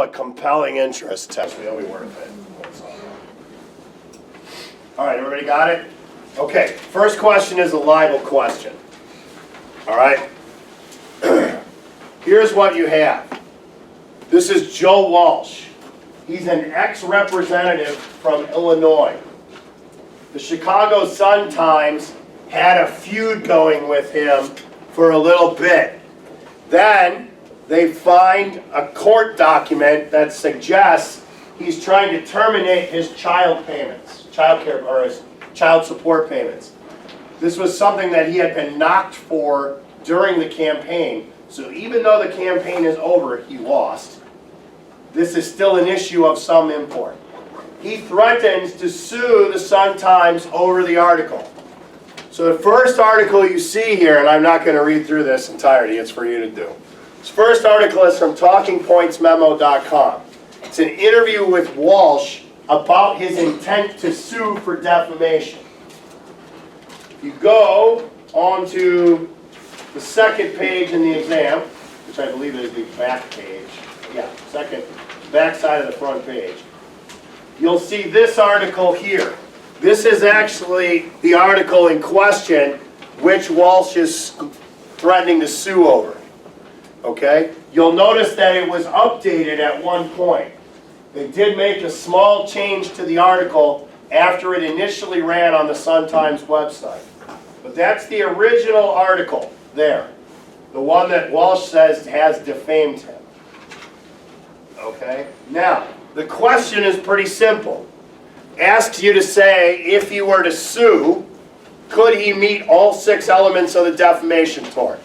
A compelling interest test. It'll be worth it. All right, everybody got it? Okay, first question is a libel question. All right? Here's what you have. This is Joe Walsh. He's an ex-representative from Illinois. The Chicago Sun-Times had a feud going with him for a little bit. Then they find a court document that suggests he's trying to terminate his child payments, his child support payments. This was something that he had been knocked for during the campaign. So even though the campaign is over, he lost. This is still an issue of some import. He threatens to sue the Sun-Times over the article. So the first article you see here, and I'm not going to read through this entirety, it's for you to do. This first article is from TalkingPointsMemo.com. It's an interview with Walsh about his intent to sue for defamation. If you go on to the second page in the exam, which I believe is the back page, back side of the front page, you'll see this article here. This is actually the article in question which Walsh is threatening to sue over. Okay? You'll notice that it was updated at one point. They did make a small change to the article after it initially ran on the Sun-Times website. But that's the original article there. The one that Walsh says has defamed him. Okay? Now, the question is pretty simple. Asks you to say, if he were to sue, could he meet all 6 elements of the defamation tort?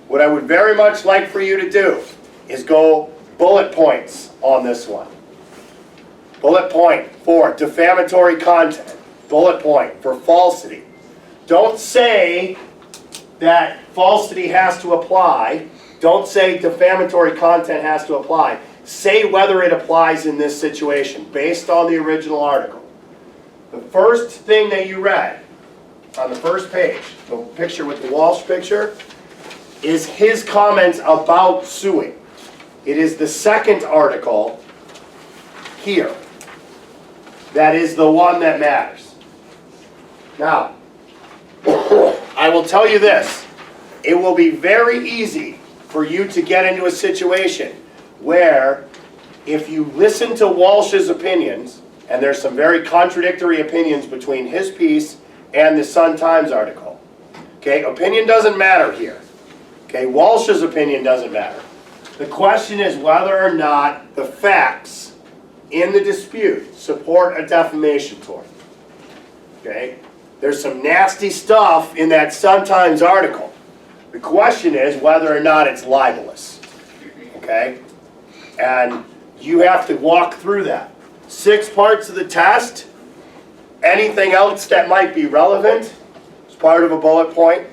What I would very much like for you to do is go bullet points on this one. Bullet point for defamatory content. Bullet point for falsity. Don't say that falsity has to apply. Don't say defamatory content has to apply. Say whether it applies in this situation based on the original article. The first thing that you read on the first page, the picture with the Walsh picture, is his comments about suing. It is the second article here that is the one that matters. Now, I will tell you this. It will be very easy for you to get into a situation where if you listen to Walsh's opinions, and there's some very contradictory opinions between his piece and the Sun-Times article. Okay, opinion doesn't matter here. Okay, Walsh's opinion doesn't matter. The question is whether or not the facts in the dispute support a defamation tort. Okay, there's some nasty stuff in that Sun-Times article. The question is whether or not it's libelous. Okay, and you have to walk through that. 6 parts of the test. Anything else that might be relevant is part of a bullet point.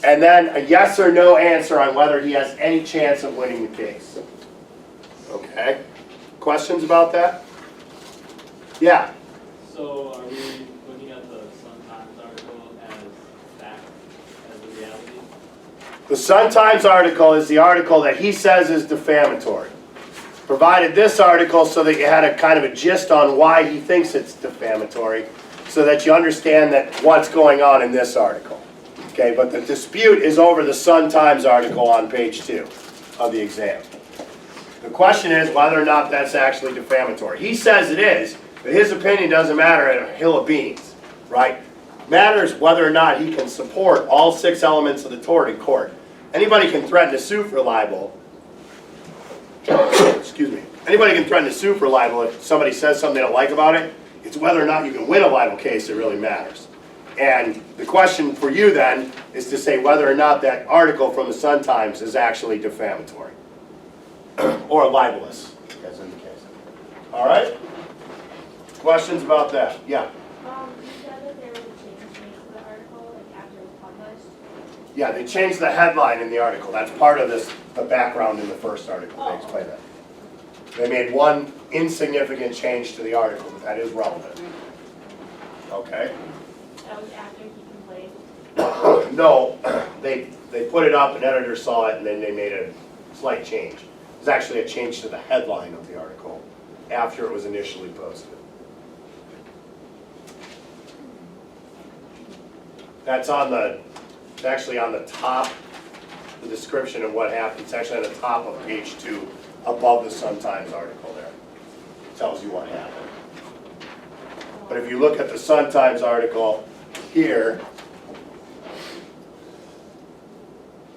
And then a yes or no answer on whether he has any chance of winning the case. Okay? Questions about that? Yeah? So are we looking at the Sun-Times article as fact, as the reality? The Sun-Times article is the article that he says is defamatory. Provided this article so that you had a kind of a gist on why he thinks it's defamatory, so that you understand that what's going on in this article. Okay, but the dispute is over the Sun-Times article on page 2 of the exam. The question is whether or not that's actually defamatory. He says it is, but his opinion doesn't matter at a hill of beans, right? Matters whether or not he can support all 6 elements of the tort in court. Anybody can threaten to sue for libel. Excuse me. Anybody can threaten to sue for libel if somebody says something they don't like about it. It's whether or not you can win a libel case that really matters. And the question for you then is to say whether or not that article from the Sun-Times is actually defamatory or libelous, as in the case. All right? Questions about that? Yeah? You said that there was a change made to the article like after it was published. Yeah, they changed the headline in the article. That's part of this, the background in the first article. They explain that. They made one insignificant change to the article, but that is relevant. Okay? That was after he complained. No, they put it up, an editor saw it, and then they made a slight change. There's actually a change to the headline of the article after it was initially posted. That's it's actually on the top, the description of what happened. It's actually on the top of page 2, above the Sun-Times article there. It tells you what happened. But if you look at the Sun-Times article here,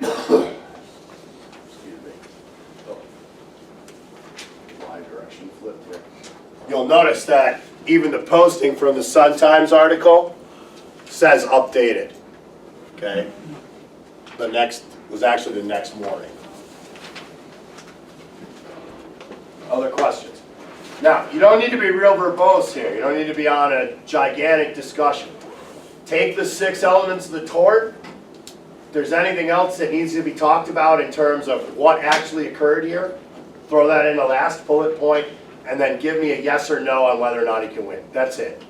excuse me, direction flipped here. You'll notice that even the posting from the Sun-Times article says updated, okay? The next was actually the next morning. Other questions? Now, you don't need to be real verbose here. You don't need to be on a gigantic discussion. Take the 6 elements of the tort. If there's anything else that needs to be talked about in terms of what actually occurred here, throw that in the last bullet point, and then give me a yes or no on whether or not he can win. That's it.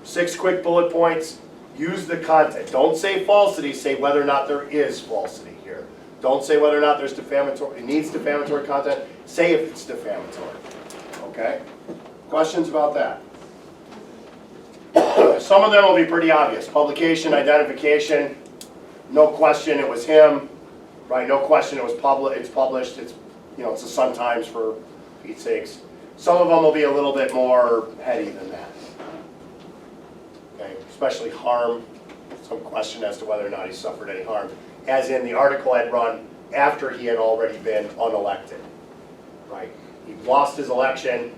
6 quick bullet points. Use the content. Don't say falsity, say whether or not there is falsity here. Don't say whether or not there's defamatory, it needs defamatory content. Say if it's defamatory. Okay? Questions about that? Some of them will be pretty obvious. Publication, identification, no question it was him, right? No question it was it's published, it's, you know, it's the Sun-Times for Pete's sakes. Some of them will be a little bit more heady than that. Okay, especially harm, some question as to whether or not he suffered any harm, as in the article had run after he had already been unelected, right? He lost his election,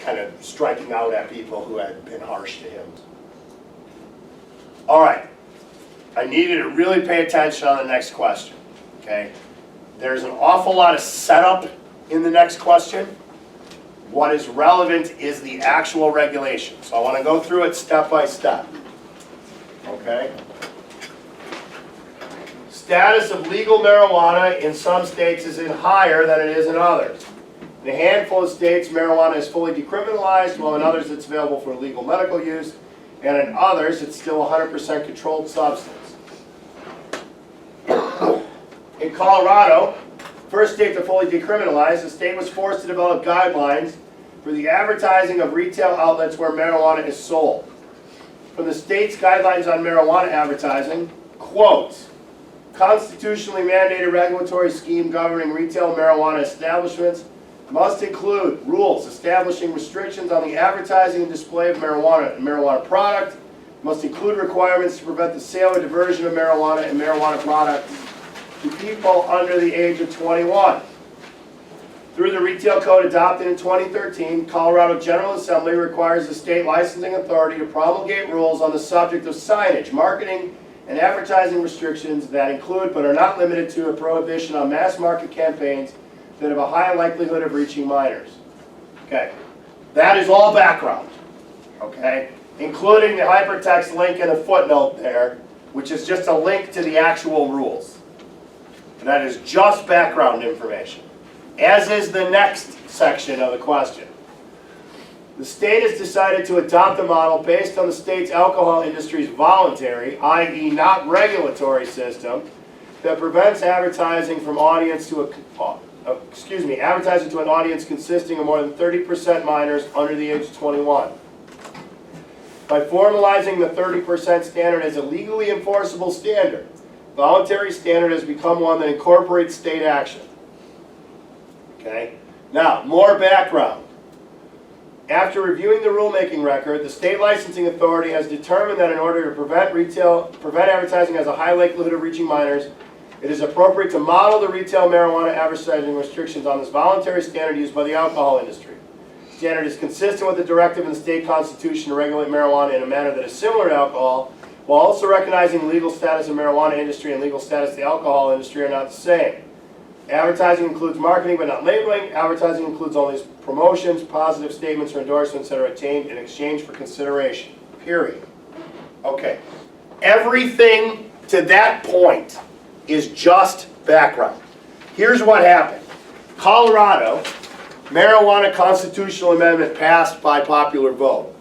kind of striking out at people who had been harsh to him. All right, I need you to really pay attention on the next question, okay? There's an awful lot of setup in the next question. What is relevant is the actual regulation. So I want to go through it step by step, okay? Status of legal marijuana in some states is higher than it is in others. In a handful of states, marijuana is fully decriminalized, while in others it's available for legal medical use, and in others it's still 100% controlled substance. In Colorado, first state to fully decriminalize, the state was forced to develop guidelines for the advertising of retail outlets where marijuana is sold. From the state's guidelines on marijuana advertising, quote, constitutionally mandated regulatory scheme governing retail marijuana establishments must include rules establishing restrictions on the advertising and display of marijuana and marijuana product, must include requirements to prevent the sale or diversion of marijuana and marijuana products to people under the age of 21. Through the Retail Code adopted in 2013, Colorado General Assembly requires the state licensing authority to promulgate rules on the subject of signage, marketing, and advertising restrictions that include but are not limited to a prohibition on mass market campaigns that have a high likelihood of reaching minors. Okay, that is all background, okay? Including the hypertext link and a footnote there, which is just a link to the actual rules. That is just background information, as is the next section of the question. The state has decided to adopt a model based on the state's alcohol industry's voluntary, i.e. not regulatory system that prevents advertising from advertising to an audience consisting of more than 30% minors under the age of 21. By formalizing the 30% standard as a legally enforceable standard, voluntary standard has become one that incorporates state action. Okay? Now, more background. After reviewing the rulemaking record, the state licensing authority has determined that in order to prevent advertising has a high likelihood of reaching minors, it is appropriate to model the retail marijuana advertising restrictions on this voluntary standard used by the alcohol industry. The standard is consistent with the directive in the state constitution to regulate marijuana in a manner that is similar to alcohol, while also recognizing the legal status of marijuana industry and legal status of the alcohol industry are not the same. Advertising includes marketing but not labeling. Advertising includes only promotions, positive statements, or endorsements that are obtained in exchange for consideration. Period. Okay. Everything to that point is just background. Here's what happened. Colorado, marijuana constitutional amendment passed by popular vote.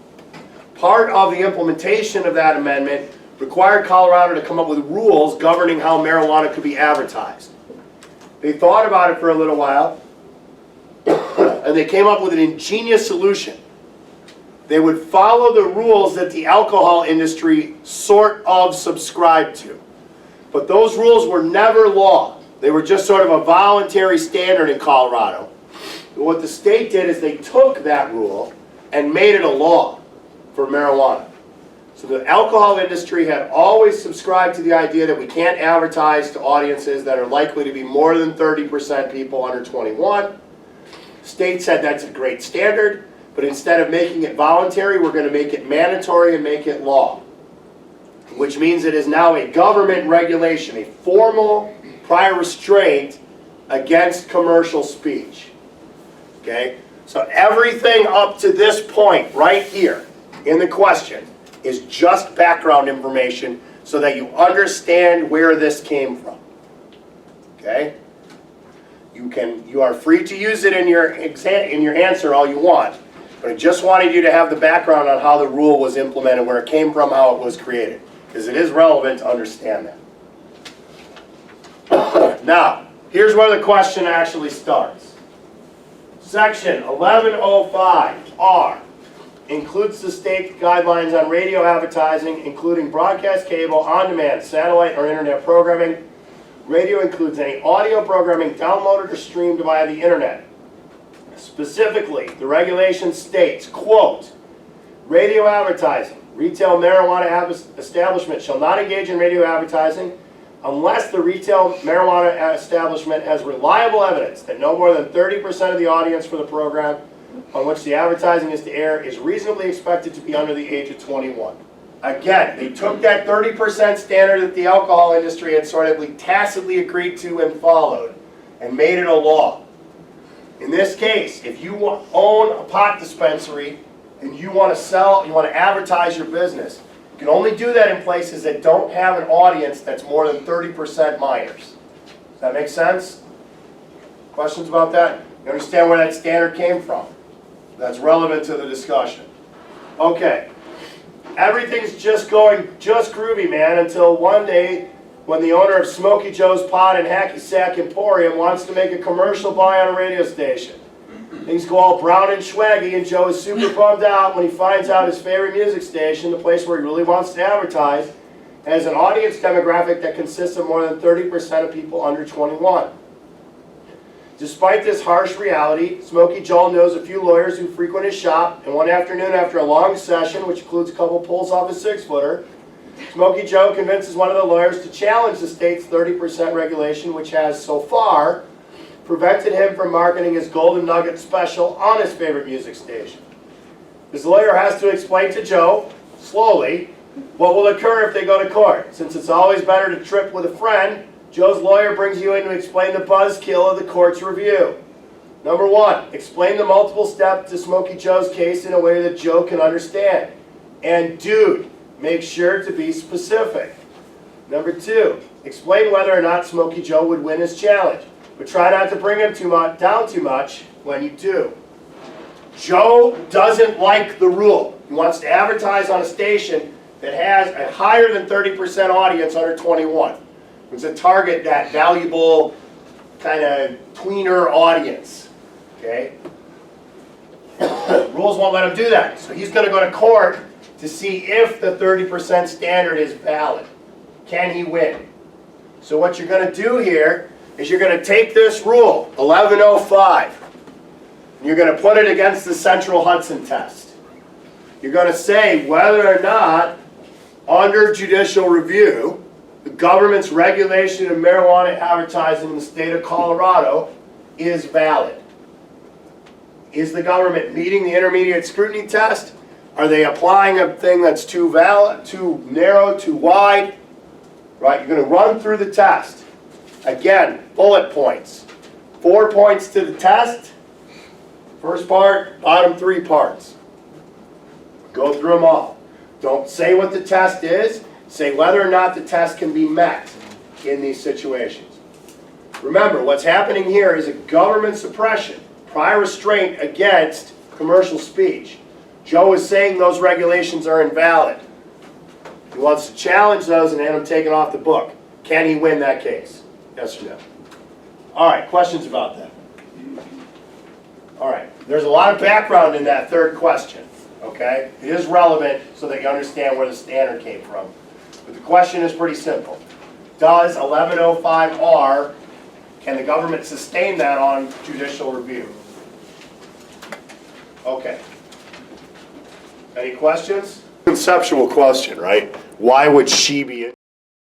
Part of the implementation of that amendment required Colorado to come up with rules governing how marijuana could be advertised. They thought about it for a little while, and they came up with an ingenious solution. They would follow the rules that the alcohol industry sort of subscribed to. But those rules were never law. They were just sort of a voluntary standard in Colorado. But what the state did is they took that rule and made it a law for marijuana. So the alcohol industry had always subscribed to the idea that we can't advertise to audiences that are likely to be more than 30% people under 21. State said that's a great standard, but instead of making it voluntary, we're going to make it mandatory and make it law. Which means it is now a government regulation, a formal prior restraint against commercial speech. Okay? So everything up to this point, right here, in the question, is just background information so that you understand where this came from. Okay? You are free to use it in your answer all you want, but I just wanted you to have the background on how the rule was implemented, where it came from, how it was created, because it is relevant to understand that. Now, here's where the question actually starts. Section 1105R includes the state guidelines on radio advertising, including broadcast cable, on-demand, satellite, or internet programming. Radio includes any audio programming downloaded or streamed via the internet. Specifically, the regulation states, quote, radio advertising, retail marijuana establishment shall not engage in radio advertising unless the retail marijuana establishment has reliable evidence that no more than 30% of the audience for the program on which the advertising is to air is reasonably expected to be under the age of 21. Again, they took that 30% standard that the alcohol industry had sort of tacitly agreed to and followed and made it a law. In this case, if you own a pot dispensary and you want to sell, you want to advertise your business, you can only do that in places that don't have an audience that's more than 30% minors. Does that make sense? Questions about that? You understand where that standard came from? That's relevant to the discussion. Okay. Everything's just going just groovy, man, until one day when the owner of Smokey Joe's Pot and Hacky Sack Emporium wants to make a commercial buy on a radio station. Things go all brown and swaggy, and Joe is super bummed out when he finds out his favorite music station, the place where he really wants to advertise, has an audience demographic that consists of more than 30% of people under 21. Despite this harsh reality, Smokey Joe knows a few lawyers who frequent his shop, and one afternoon after a long session, which includes a couple pulls off his 6-footer, Smokey Joe convinces one of the lawyers to challenge the state's 30% regulation, which has, so far, prevented him from marketing his Golden Nugget special on his favorite music station. His lawyer has to explain to Joe, slowly, what will occur if they go to court. Since it's always better to trip with a friend, Joe's lawyer brings you in to explain the buzzkill of the court's review. Number 1, explain the multiple steps to Smokey Joe's case in a way that Joe can understand. And dude, make sure to be specific. Number 2, explain whether or not Smokey Joe would win his challenge, but try not to bring him down too much when you do. Joe doesn't like the rule. He wants to advertise on a station that has a higher than 30% audience under 21. It's to target that valuable kind of tweener audience. Okay? Rules won't let him do that. So he's going to go to court to see if the 30% standard is valid. Can he win? So what you're going to do here is you're going to take this rule, 1105, and you're going to put it against the Central Hudson test. You're going to say whether or not, under judicial review, the government's regulation of marijuana advertising in the state of Colorado is valid. Is the government meeting the intermediate scrutiny test? Are they applying a thing that's too narrow, too wide? Right, you're going to run through the test. Again, bullet points. 4 points to the test. First part, bottom 3 parts. Go through them all. Don't say what the test is. Say whether or not the test can be met in these situations. Remember, what's happening here is a government suppression, prior restraint against commercial speech. Joe is saying those regulations are invalid. He wants to challenge those and have them taken off the book. Can he win that case? Yes or no? All right, questions about that? All right. There's a lot of background in that third question, okay? It is relevant so that you understand where the standard came from. But the question is pretty simple. Does 1105R, can the government sustain that on judicial review? Okay. Any questions? Conceptual question, right? Why would she be